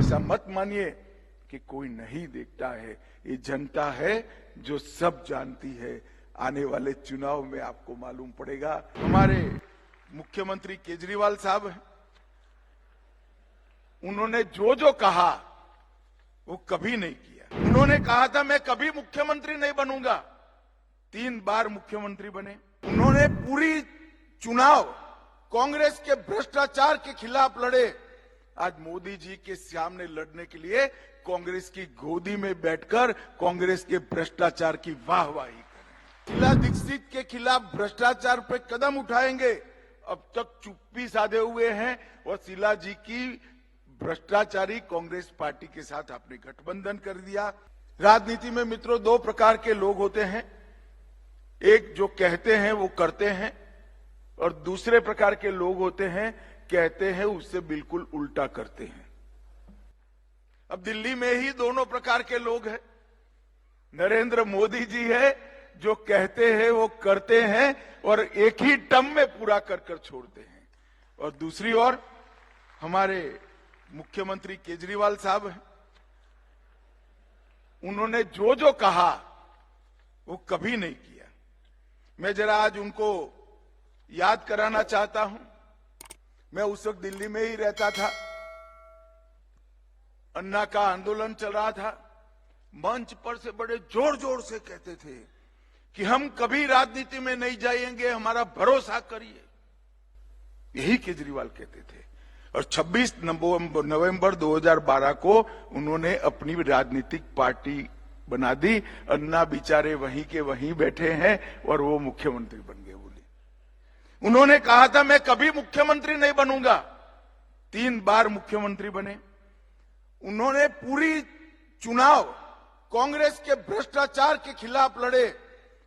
ऐसा मत मानिए कि कोई नहीं देखता है, ये जनता है जो सब जानती है। आने वाले चुनाव में आपको मालूम पड़ेगा। हमारे मुख्यमंत्री केजरीवाल साहब हैं, उन्होंने जो जो कहा वो कभी नहीं किया। उन्होंने कहा था मैं कभी मुख्यमंत्री नहीं बनूंगा, 3 बार मुख्यमंत्री बने। उन्होंने पूरी चुनाव कांग्रेस के भ्रष्टाचार के खिलाफ लड़े। आज मोदी जी के सामने लड़ने के लिए कांग्रेस की गोदी में बैठकर कांग्रेस के भ्रष्टाचार की वाहवाही करें। शीला दीक्षित के खिलाफ भ्रष्टाचार पे कदम उठाएंगे। अब तक चुप्पी साधे हुए हैं और शीला जी की भ्रष्टाचारी कांग्रेस पार्टी के साथ आपने गठबंधन कर दिया। राजनीति में मित्रों 2 प्रकार के लोग होते हैं, एक जो कहते हैं वो करते हैं, और दूसरे प्रकार के लोग होते हैं कहते हैं उससे बिल्कुल उल्टा करते हैं। अब दिल्ली में ही दोनों प्रकार के लोग हैं। नरेंद्र मोदी जी है जो कहते हैं वो करते हैं और एक ही टर्म में पूरा कर कर छोड़ते हैं, और दूसरी ओर हमारे मुख्यमंत्री केजरीवाल साहब हैं, उन्होंने जो जो कहा वो कभी नहीं किया। मैं जरा आज उनको याद कराना चाहता हूं। मैं उस वक्त दिल्ली में ही रहता था, अन्ना का आंदोलन चल रहा था। मंच पर से बड़े जोर जोर से कहते थे कि हम कभी राजनीति में नहीं जाएंगे, हमारा भरोसा करिए। यही केजरीवाल कहते थे। और 26 नवंबर 2012 को उन्होंने अपनी राजनीतिक पार्टी बना दी। अन्ना बेचारे वहीं के वहीं बैठे हैं और वो मुख्यमंत्री बन गए। बोले उन्होंने कहा था मैं कभी मुख्यमंत्री नहीं बनूंगा, 3 बार मुख्यमंत्री बने। उन्होंने पूरी चुनाव कांग्रेस के भ्रष्टाचार के खिलाफ लड़े।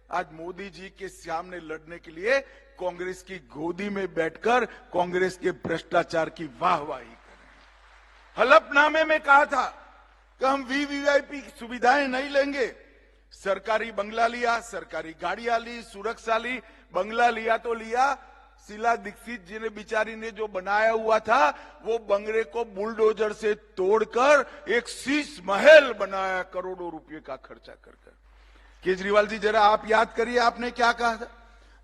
आज मोदी जी के सामने लड़ने के लिए कांग्रेस की गोदी में बैठकर कांग्रेस के भ्रष्टाचार की वाहवाही करें। हलफनामे में कहा था कि हम वीवीआईपी की सुविधाएं नहीं लेंगे। सरकारी बंगला लिया, सरकारी गाड़ियां ली, सुरक्षा ली। बंगला लिया तो लिया, शीला दीक्षित जी ने बेचारी ने जो बनाया हुआ था वो बंगले को बुलडोजर से तोड़कर एक शीश महल बनाया, करोड़ों रुपए का खर्चा कर। केजरीवाल जी जरा आप याद करिए आपने क्या कहा था।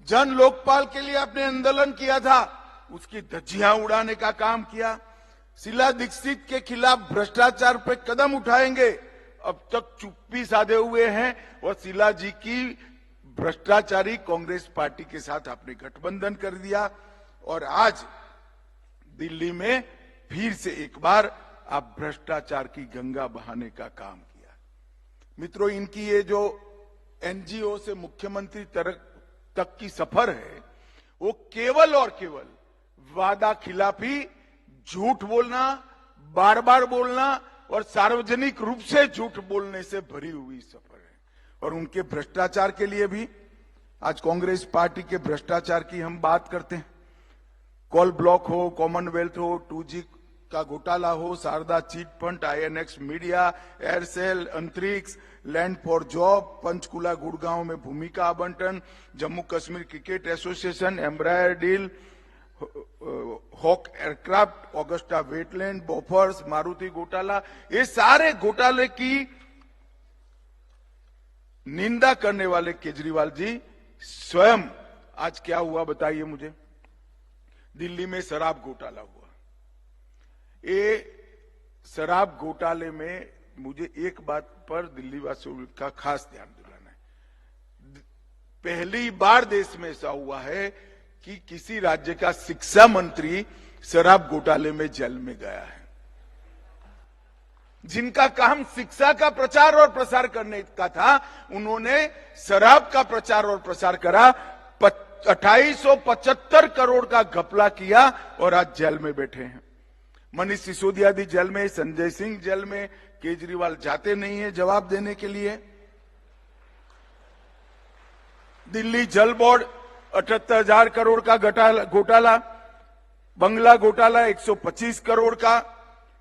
जन लोकपाल के लिए आपने आंदोलन किया था, उसकी धज्जियां उड़ाने का काम किया। शीला दीक्षित के खिलाफ भ्रष्टाचार पे कदम उठाएंगे। अब तक चुप्पी साधे हुए हैं और शीला जी की भ्रष्टाचारी कांग्रेस पार्टी के साथ आपने गठबंधन कर दिया। और आज दिल्ली में फिर से एक बार आप भ्रष्टाचार की गंगा बहाने का काम किया। मित्रों, इनकी ये जो एनजीओ से मुख्यमंत्री तक की सफर है वो केवल और केवल वादा खिलाफी, झूठ बोलना, बार बार बोलना और सार्वजनिक रूप से झूठ बोलने से भरी हुई सफर है। और उनके भ्रष्टाचार के लिए भी आज कांग्रेस पार्टी के भ्रष्टाचार की हम बात करते हैं। कोल ब्लॉक हो, कॉमनवेल्थ हो, 2G का घोटाला हो, Sharda chit fund, INX media, Aircel, अंतरिक्ष, land for job, Panchkula Gurgaon में भूमि का आवंटन, Jammu Kashmir cricket association, Embraer deal, Hawk aircraft, Agusta Westland, Bofors, Maruti घोटाला, ये सारे घोटाले की निंदा करने वाले केजरीवाल जी स्वयं आज क्या हुआ बताइए मुझे। दिल्ली में शराब घोटाला हुआ। ये शराब घोटाले में मुझे एक बात पर दिल्ली वासियों का खास ध्यान दिलाना है। पहली बार देश में ऐसा हुआ है कि किसी राज्य का शिक्षा मंत्री शराब घोटाले में जेल में गया है। जिनका काम शिक्षा का प्रचार और प्रसार करने का था, उन्होंने शराब का प्रचार और प्रसार करा, 2875 करोड़ का घपला किया और आज जेल में बैठे हैं। मनीष सिसोदिया भी जेल में, संजय सिंह जेल में, केजरीवाल जाते नहीं है जवाब देने के लिए। दिल्ली जल बोर्ड 78,000 करोड़ का घोटाला, बंगला घोटाला 125 करोड़ का,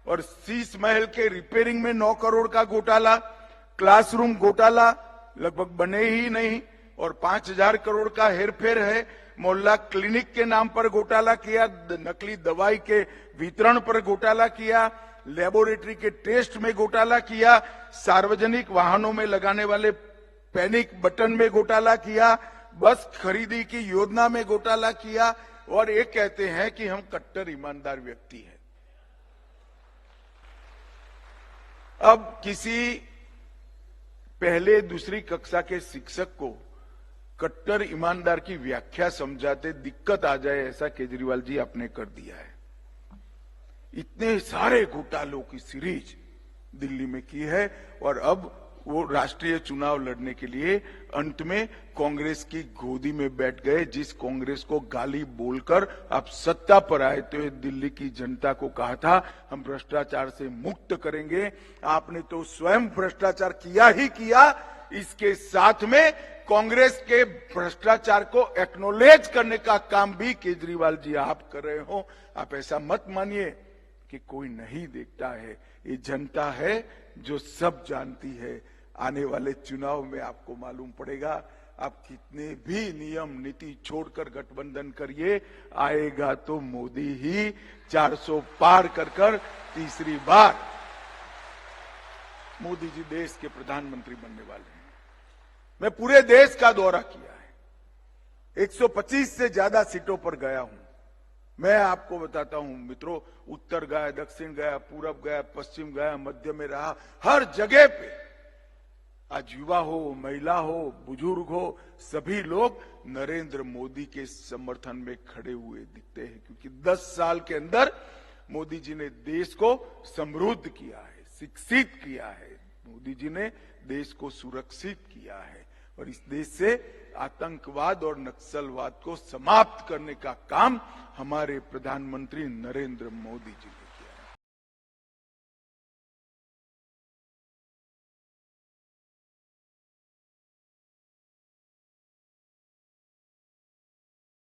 और शीश महल के रिपेयरिंग में 9 करोड़ का घोटाला, क्लासरूम घोटाला लगभग बने ही नहीं और 5,000 करोड़ का हेरफेर है। मोहल्ला क्लिनिक के नाम पर घोटाला किया, नकली दवाई के वितरण पर घोटाला किया, लेबोरेटरी के टेस्ट में घोटाला किया, सार्वजनिक वाहनों में लगाने वाले पैनिक बटन में घोटाला किया, बस खरीदी की योजना में घोटाला किया, और ये कहते हैं कि हम कट्टर ईमानदार व्यक्ति हैं। अब किसी पहले दूसरी कक्षा के शिक्षक को कट्टर ईमानदार की व्याख्या समझाते दिक्कत आ जाए, ऐसा केजरीवाल जी आपने कर दिया है। इतने सारे घोटालों की सीरीज दिल्ली में की है, और अब वो राष्ट्रीय चुनाव लड़ने के लिए अंत में कांग्रेस की गोदी में बैठ गए। जिस कांग्रेस को गाली बोलकर आप सत्ता पर आए तो दिल्ली की जनता को कहा था हम भ्रष्टाचार से मुक्त करेंगे, आपने तो स्वयं भ्रष्टाचार किया ही किया। इसके साथ में कांग्रेस के भ्रष्टाचार को एक्नोलेज करने का काम भी केजरीवाल जी आप कर रहे हो। आप ऐसा मत मानिए कि कोई नहीं देखता है, ये जनता है जो सब जानती है। आने वाले चुनाव में आपको मालूम पड़ेगा, आप कितने भी नियम नीति छोड़कर गठबंधन करिए, आएगा तो मोदी ही 400 पार कर तीसरी बार मोदी जी देश के प्रधानमंत्री बनने वाले हैं। मैं पूरे देश का दौरा किया है, 125 से ज्यादा सीटों पर गया हूं। मैं आपको बताता हूं मित्रों, उत्तर गया, दक्षिण गया, पूरब गया, पश्चिम गया, मध्य में रहा, हर जगह पे आज युवा हो, महिला हो, बुजुर्ग हो, सभी लोग नरेंद्र मोदी के समर्थन में खड़े हुए दिखते हैं, क्योंकि 10 साल के अंदर मोदी जी ने देश को समृद्ध किया है, शिक्षित किया है, मोदी जी ने देश को सुरक्षित किया है, और इस देश से आतंकवाद और नक्सलवाद को समाप्त करने का काम हमारे प्रधानमंत्री नरेंद्र मोदी जी